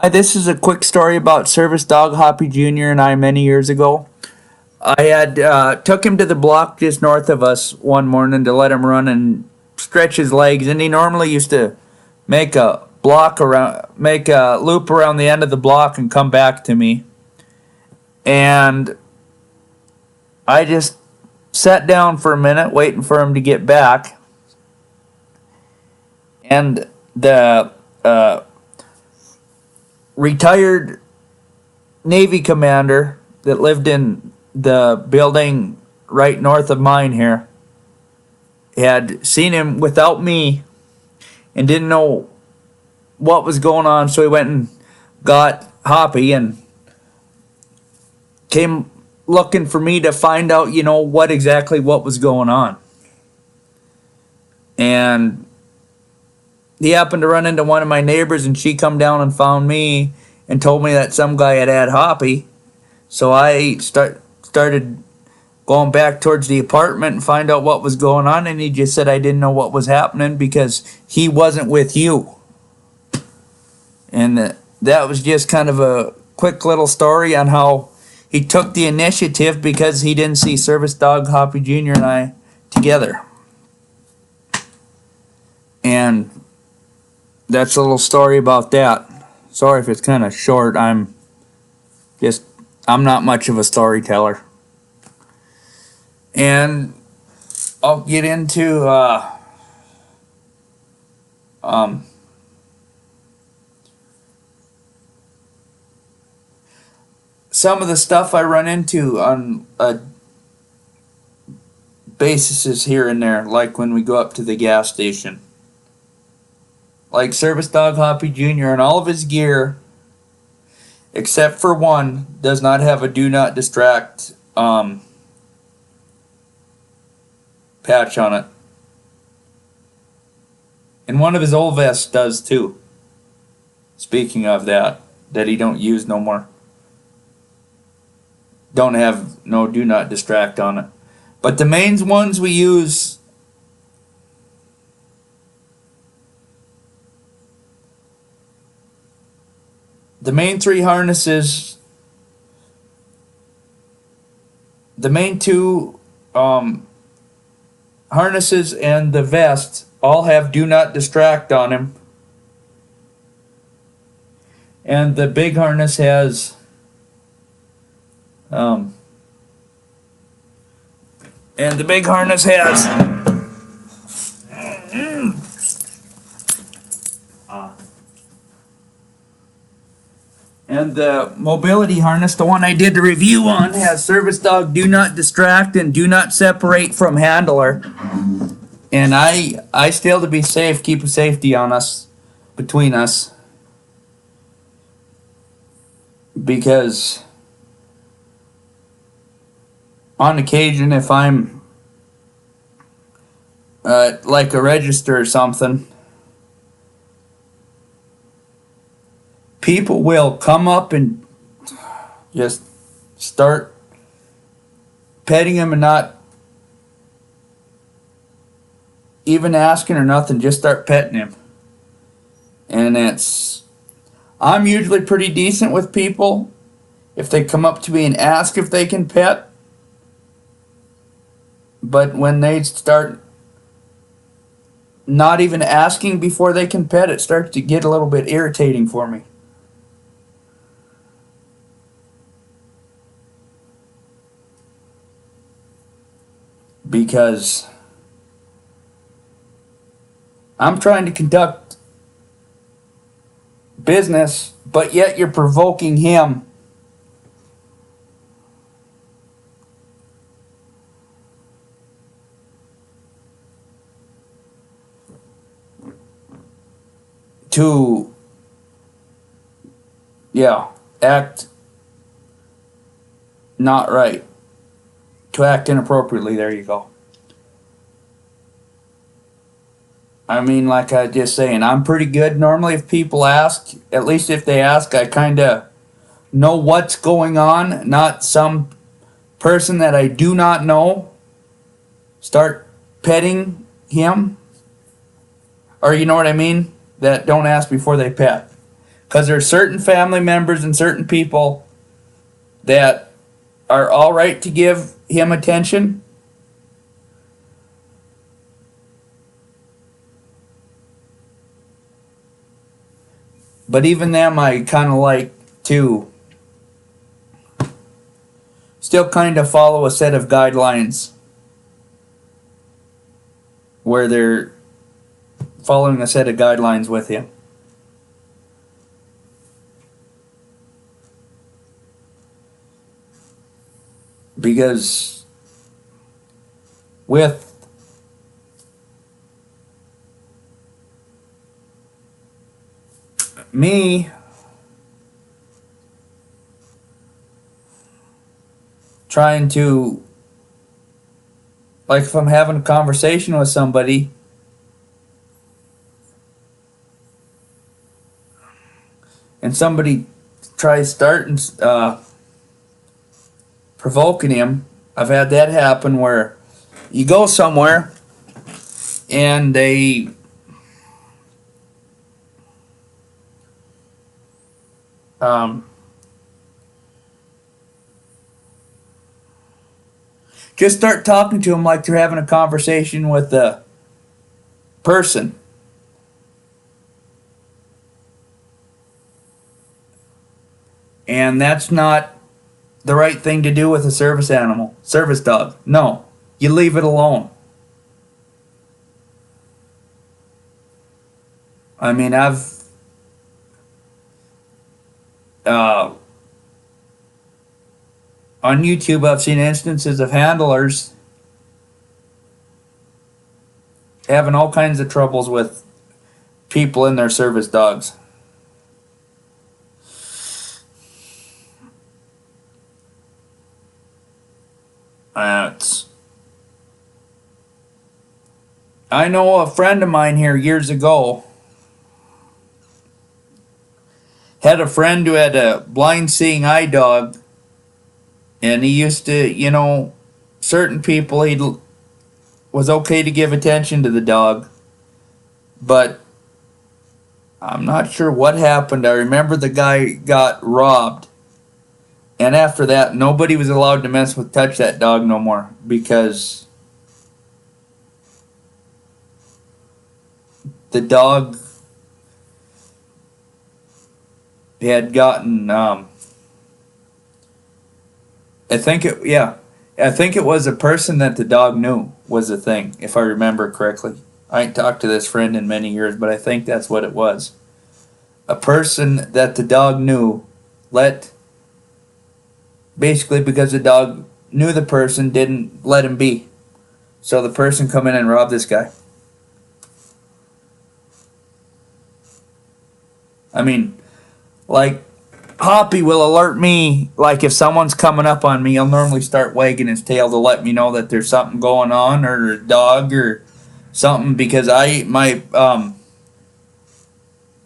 Hi, this is a quick story about service dog Hoppy Jr. and I many years ago. I had took him to the block just north of us one morning to let him run and stretch his legs, and he normally used to make a loop around the end of the block and come back to me. And I just sat down for a minute waiting for him to get back, and the retired Navy commander that lived in the building right north of mine here had seen him without me and didn't know what was going on, so he went and got Hoppy and came looking for me to find out, what was going on. And he happened to run into one of my neighbors, and she come down and found me and told me that some guy had Hoppy. So I started going back towards the apartment and find out what was going on, and he just said I didn't know what was happening because he wasn't with you. And that was just kind of a quick little story on how he took the initiative because he didn't see service dog Hoppy Jr. and I together. And that's a little story about that. Sorry if it's kind of short. I'm not much of a storyteller. And I'll get into some of the stuff I run into on basis here and there, like when we go up to the gas station. Like service dog Hoppy Jr. and all of his gear, except for one, does not have a do not distract patch on it. And one of his old vests does too. Speaking of that he don't use no more. Don't have no do not distract on it. But the main ones we use, the main three harnesses, the main two harnesses and the vest all have do not distract on him. And the big harness has and the big harness has and the mobility harness, the one I did the review on, has service dog do not distract and do not separate from handler. And I still, to be safe, keep a safety on us, between us, because on occasion, if I'm like a register or something, people will come up and just start petting him and not even asking or nothing, just start petting him. And I'm usually pretty decent with people if they come up to me and ask if they can pet. But when they start not even asking before they can pet, it starts to get a little bit irritating for me. Because I'm trying to conduct business, but yet you're provoking him to act not right, to act inappropriately. There you go. I mean, like I was just saying, I'm pretty good normally if people ask. At least if they ask, I kind of know what's going on, not some person that I do not know start petting him, or you know what I mean, that don't ask before they pet. Because there's certain family members and certain people that are all right to give him attention. But even them, I kind of like to still kind of follow a set of guidelines where they're following a set of guidelines with you. Because with me, trying to, like, if I'm having a conversation with somebody and somebody tries starting provoking him, I've had that happen where you go somewhere and they just start talking to him like they're having a conversation with the person. And that's not the right thing to do with a service animal, service dog. No, you leave it alone. I mean, I've on YouTube, I've seen instances of handlers having all kinds of troubles with people in their service dogs. I know a friend of mine here years ago had a friend who had a blind seeing eye dog, and he used to, certain people he was okay to give attention to the dog, but I'm not sure what happened. I remember the guy got robbed, and after that nobody was allowed to touch that dog no more, because the dog had gotten I think it was a person that the dog knew was the thing, if I remember correctly. I ain't talked to this friend in many years, but I think that's what it was. A person that the dog knew basically because the dog knew the person, didn't let him be. So the person come in and robbed this guy. I mean, like, Hoppy will alert me, like if someone's coming up on me, he'll normally start wagging his tail to let me know that there's something going on, or a dog or something, because my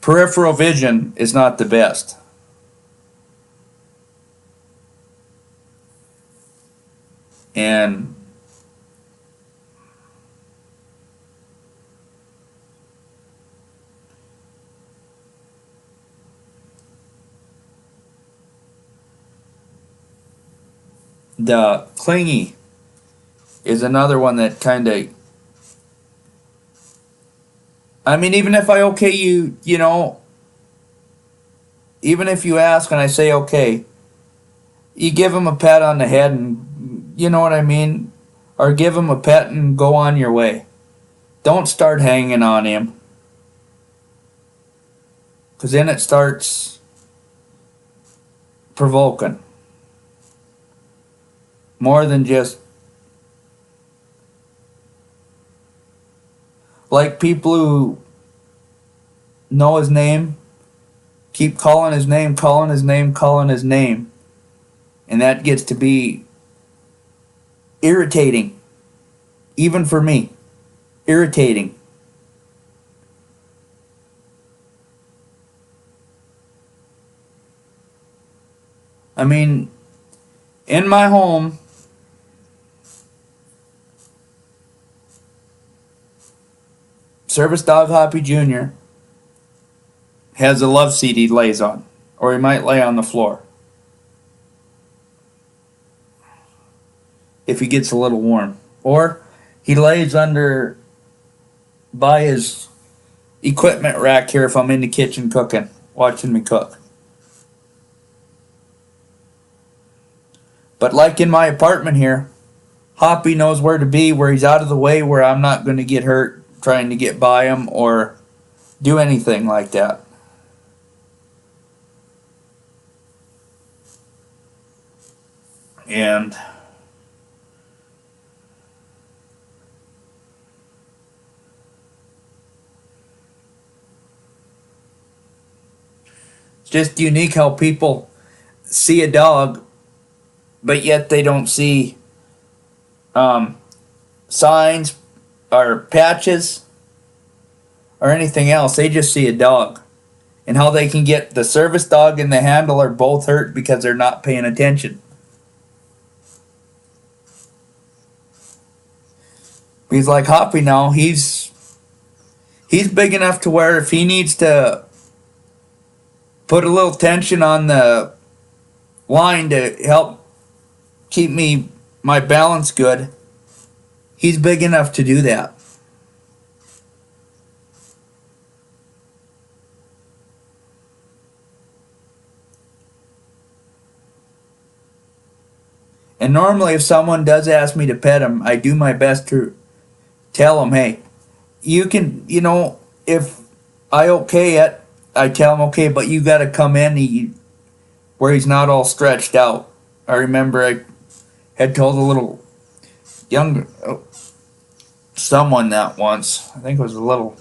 peripheral vision is not the best. And the clingy is another one that kind of, I mean, even if I okay you, even if you ask and I say okay, you give him a pat on the head, and you know what I mean? Or give him a pet and go on your way. Don't start hanging on him, because then it starts provoking. More than just, like, people who know his name keep calling his name, calling his name, calling his name. And that gets to be irritating. Even for me. Irritating. I mean, in my home, service dog Hoppy Jr., has a love seat he lays on, or he might lay on the floor if he gets a little warm, or he lays under by his equipment rack here if I'm in the kitchen cooking, watching me cook. But like in my apartment here, Hoppy knows where to be, where he's out of the way, where I'm not going to get hurt trying to get by him or do anything like that. And it's just unique how people see a dog, but yet they don't see signs or patches or anything else. They just see a dog. And how they can get the service dog and the handler both hurt because they're not paying attention. He's like Hoppy now. He's big enough to where if he needs to put a little tension on the line to help keep my balance good, he's big enough to do that. And normally if someone does ask me to pet him, I do my best to tell him, hey, you can, if I okay it, I tell him, okay, but you got to come in where he's not all stretched out. I remember I had told a little younger someone that once. I think it was a little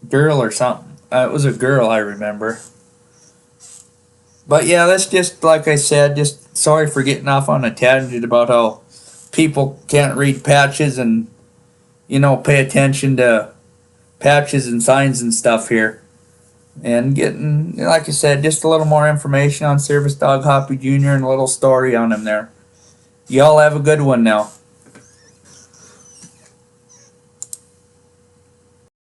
girl or something. It was a girl, I remember. But yeah, that's just like I said, just sorry for getting off on a tangent about how people can't read patches and, pay attention to patches and signs and stuff here. And getting, like I said, just a little more information on Service Dog Hoppy Jr. and a little story on him there. Y'all have a good one now.